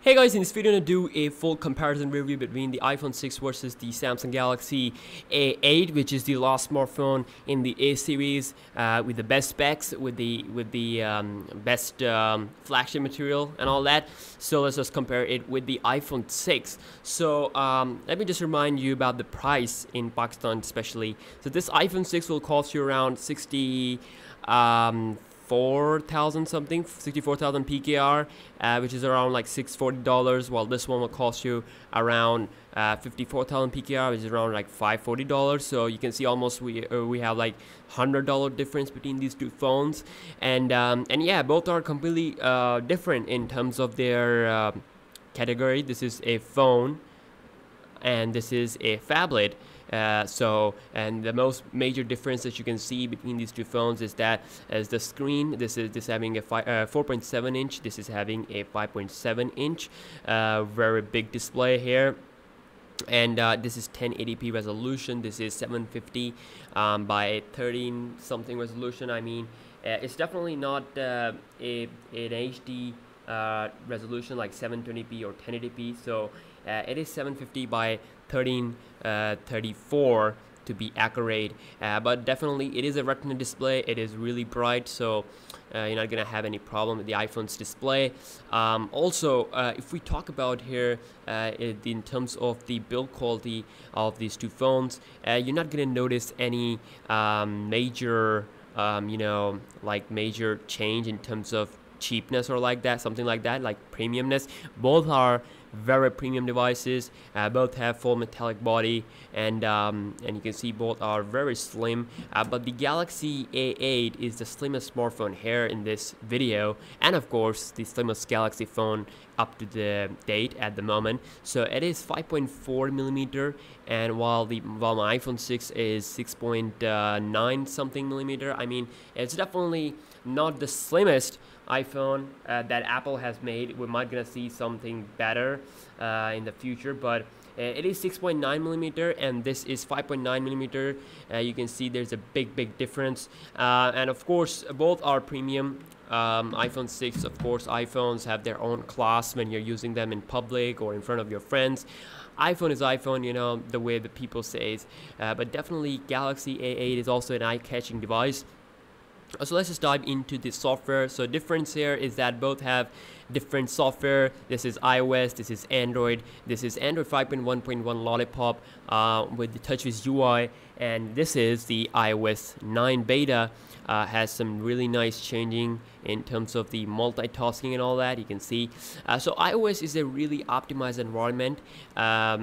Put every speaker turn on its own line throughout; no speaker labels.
Hey guys, in this video I'm going to do a full comparison review between the iPhone 6 versus the Samsung Galaxy A8, which is the last smartphone in the A series with the best specs, with the best flagship material and all that. So let's just compare it with the iPhone 6. So let me just remind you about the price in Pakistan especially. So this iPhone 6 will cost you around 64,000 something, 64,000 PKR, which is around like $640, while this one will cost you around 54,000 PKR, which is around like $540. So you can see almost we have like $100 difference between these two phones, and yeah, both are completely different in terms of their category. This is a phone and this is a phablet. And the most major difference that you can see between these two phones is that as the screen, this having a 4.7 inch, this is having a 5.7 inch, very big display here. And this is 1080p resolution. This is 750 by 13 something resolution. I mean, it's definitely not an HD resolution like 720p or 1080p. So it is 750 by 1334 to be accurate, but definitely it is a retina display. It is really bright, so you're not gonna have any problem with the iPhone's display. Also, if we talk about here in terms of the build quality of these two phones, you're not gonna notice any major like major change in terms of cheapness or like that, something like that, like premiumness. Both are very premium devices. Both have full metallic body, and you can see both are very slim. But the Galaxy A8 is the slimmest smartphone here in this video, and of course the slimmest Galaxy phone up to the date at the moment. So it is 5.4 millimeter, and while my iPhone 6 is 6.9 something millimeter. I mean, it's definitely not the slimmest iPhone that Apple has made. We might gonna see something better in the future, but it is 6.9 millimeter and this is 5.9 millimeter. You can see there's a big difference, and of course both are premium. iPhone 6, of course, iPhones have their own class when you're using them in public or in front of your friends. iPhone is iPhone, you know, the way the people say it, but definitely Galaxy A8 is also an eye-catching device. So let's just dive into the software. So difference here is that both have different software. This is iOS, this is Android. This is Android 5.1.1 Lollipop with the TouchWiz UI, and this is the iOS 9 beta. Has some really nice changing in terms of the multitasking and all that. You can see. So iOS is a really optimized environment. A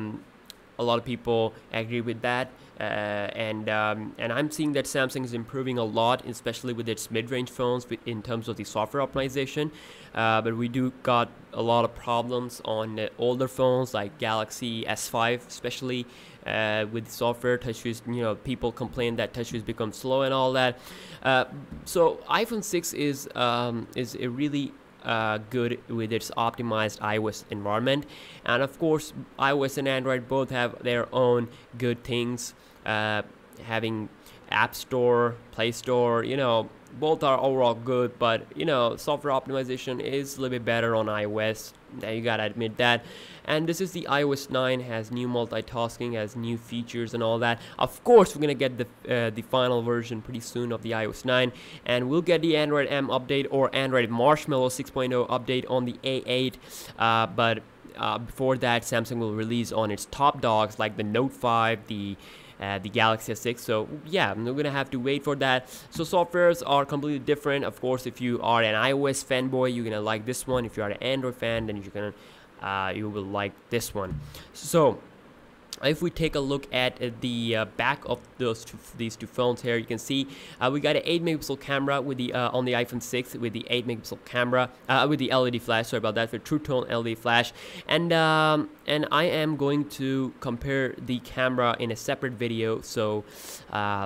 lot of people agree with that. And I'm seeing that Samsung is improving a lot, especially with its mid-range phones in terms of the software optimization. But we do got a lot of problems on older phones like Galaxy S5, especially with the software. TouchWiz, you know, people complain that TouchWiz becomes slow and all that. So iPhone 6 is a really good with its optimized iOS environment, and of course iOS and Android both have their own good things, having App Store, Play Store, you know, both are overall good, but you know, software optimization is a little bit better on iOS. You gotta admit that. And this is the iOS 9, has new multitasking, has new features and all that. Of course we're gonna get the final version pretty soon of the iOS 9, and we'll get the Android M update or Android Marshmallow 6.0 update on the A8, but before that Samsung will release on its top dogs like the Note 5, the Galaxy S6. So yeah, we're gonna have to wait for that. So softwares are completely different. Of course, if you are an iOS fanboy, you're gonna like this one. If you are an Android fan, then you're gonna you will like this one. So if we take a look at the back of these two phones here, you can see we got an 8 megapixel camera with the on the iPhone 6 with the 8 megapixel camera with the LED flash. Sorry about that, for True Tone LED flash. And I am going to compare the camera in a separate video, so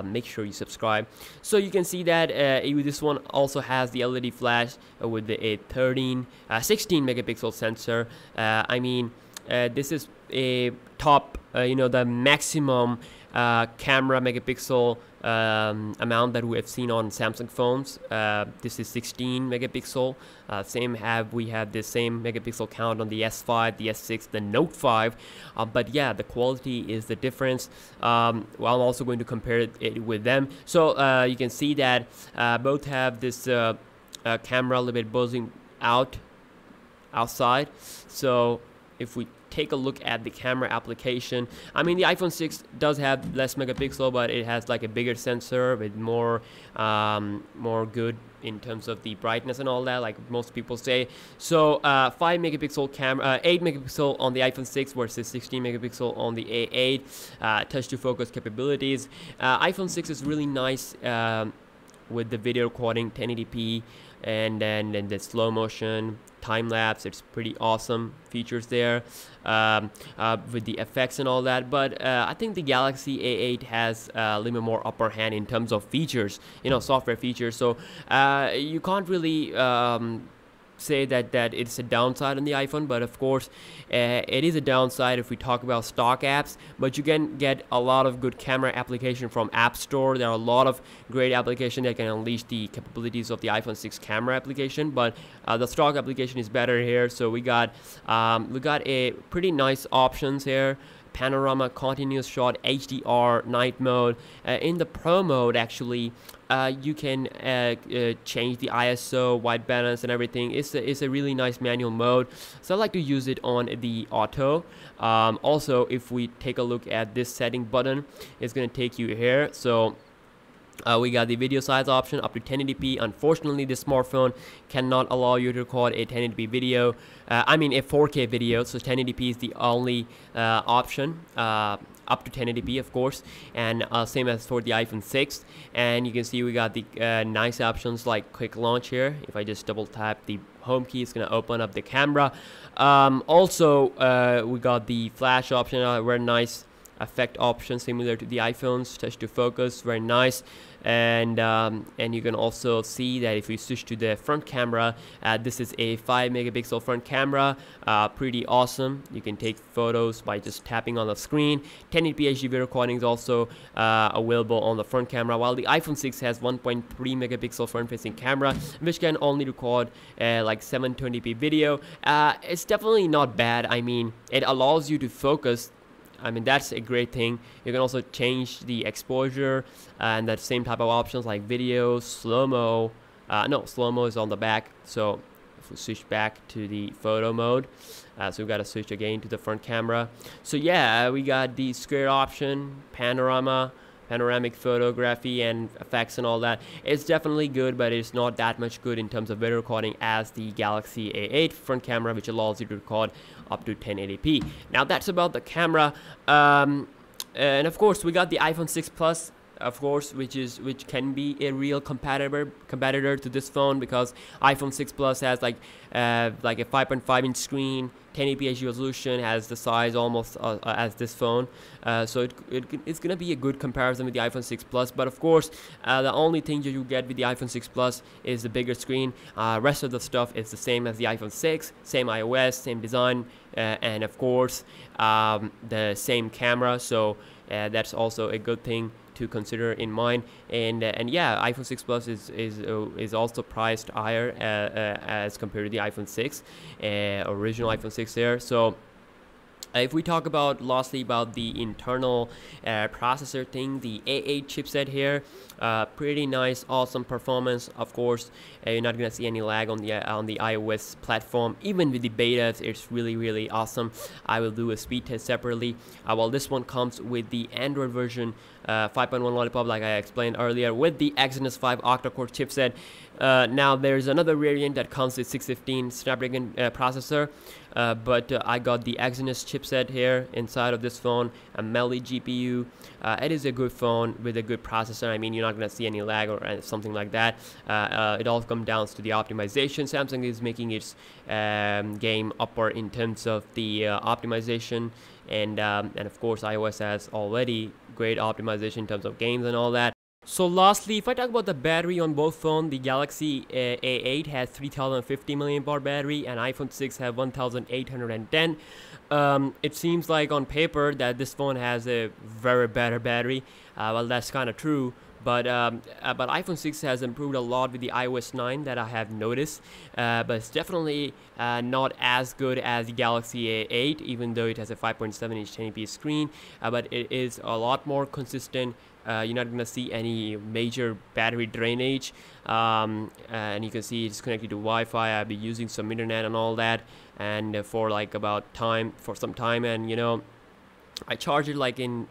make sure you subscribe. So you can see that this one also has the LED flash with a 16 megapixel sensor. I mean, this is a top, you know, the maximum camera megapixel amount that we have seen on Samsung phones. This is 16 megapixel. We have the same megapixel count on the S5, the S6, the Note 5. But yeah, the quality is the difference. Well, I'm also going to compare it with them. So you can see that both have this camera a little bit buzzing outside. So if we take a look at the camera application, I mean, the iPhone 6 does have less megapixel, but it has like a bigger sensor with more good in terms of the brightness and all that, like most people say. So 5 megapixel camera, 8 megapixel on the iPhone 6 versus 16 megapixel on the A8. Touch to focus capabilities. iPhone 6 is really nice with the video recording 1080p, and then the slow motion, time lapse. It's pretty awesome features there with the effects and all that. But I think the Galaxy A8 has a little bit more upper hand in terms of features, software features. So you can't really say that it's a downside on the iPhone, but of course it is a downside if we talk about stock apps. But you can get a lot of good camera application from App Store. There are a lot of great applications that can unleash the capabilities of the iPhone 6 camera application, but the stock application is better here. So we got a pretty nice options here: panorama, continuous shot, HDR, night mode. In the Pro mode, actually, you can change the ISO, white balance, and everything. It's a really nice manual mode, so I like to use it on the auto. Also, if we take a look at this setting button, it's going to take you here. So we got the video size option up to 1080p. Unfortunately, this smartphone cannot allow you to record a 1080p video. I mean a 4K video, so 1080p is the only option. Up to 1080p, of course, and same as for the iPhone 6. And you can see we got the nice options like quick launch here. If I just double tap the home key, it's gonna open up the camera. Also, we got the flash option, very nice effect option similar to the iPhones. Touch to focus, very nice. And you can also see that if we switch to the front camera, this is a 5 megapixel front camera, pretty awesome. You can take photos by just tapping on the screen. 1080p HD video recording is also available on the front camera, while the iPhone 6 has 1.3 megapixel front facing camera, which can only record like 720p video. It's definitely not bad. I mean, it allows you to focus. I mean, that's a great thing. You can also change the exposure and that same type of options like video, slow-mo. No, slow-mo is on the back. So if we switch back to the photo mode, so we've got to switch again to the front camera. So yeah, we got the square option, panoramic photography and effects and all that. It's definitely good, but it's not that much good in terms of video recording as the Galaxy A8 front camera, which allows you to record up to 1080p. Now that's about the camera. And of course we got the iPhone 6 Plus, of course, which can be a real competitor to this phone, because iPhone 6 Plus has like a 5.5 inch screen, 1080p HD resolution, has the size almost as this phone. So it's gonna be a good comparison with the iPhone 6 Plus. But of course, the only thing that you get with the iPhone 6 Plus is the bigger screen. Rest of the stuff is the same as the iPhone 6, same iOS, same design, and of course the same camera. So that's also a good thing to consider in mind. And yeah, iPhone 6 Plus is also priced higher as compared to the iPhone 6, original iPhone 6 there. So if we talk about lastly about the internal processor thing, the A8 chipset here, pretty nice, awesome performance. Of course, you're not gonna see any lag on the iOS platform. Even with the betas, it's really awesome. I will do a speed test separately. While this one comes with the Android version 5.1 Lollipop, like I explained earlier, with the Exynos 5 octa-core chipset. Now there's another variant that comes with 615 Snapdragon processor, but I got the Exynos chipset here inside of this phone, a Meli GPU. It is a good phone with a good processor. I mean, you're not gonna see any lag or something like that. It all comes down to the optimization. Samsung is making its game upper in terms of the optimization, and of course iOS has already great optimization in terms of games and all that. So lastly, if I talk about the battery on both phones, the Galaxy A8 has 3050 mAh battery and iPhone 6 have 1810. It seems like on paper that this phone has a very better battery. Well, that's kind of true, but iPhone 6 has improved a lot with the iOS 9 that I have noticed, but it's definitely not as good as the Galaxy A8, even though it has a 5.7-inch 1080p screen, but it is a lot more consistent. You're not going to see any major battery drainage, and you can see it's connected to Wi-Fi. I've been using some internet and all that, and for some time, and you know, I charged it like in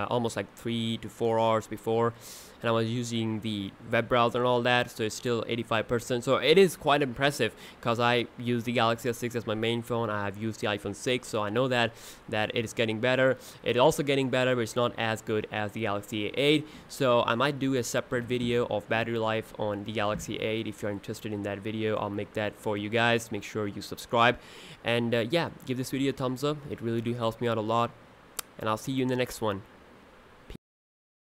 almost like 3 to 4 hours before, and I was using the web browser and all that, so it's still 85%. So it is quite impressive because I use the Galaxy S6 as my main phone. I have used the iPhone 6, so I know that it is getting better. It's also getting better, but it's not as good as the Galaxy A8. So I might do a separate video of battery life on the Galaxy A8. If you're interested in that video, I'll make that for you guys. Make sure you subscribe, and yeah, give this video a thumbs up. It really do helps me out a lot, and I'll see you in the next one.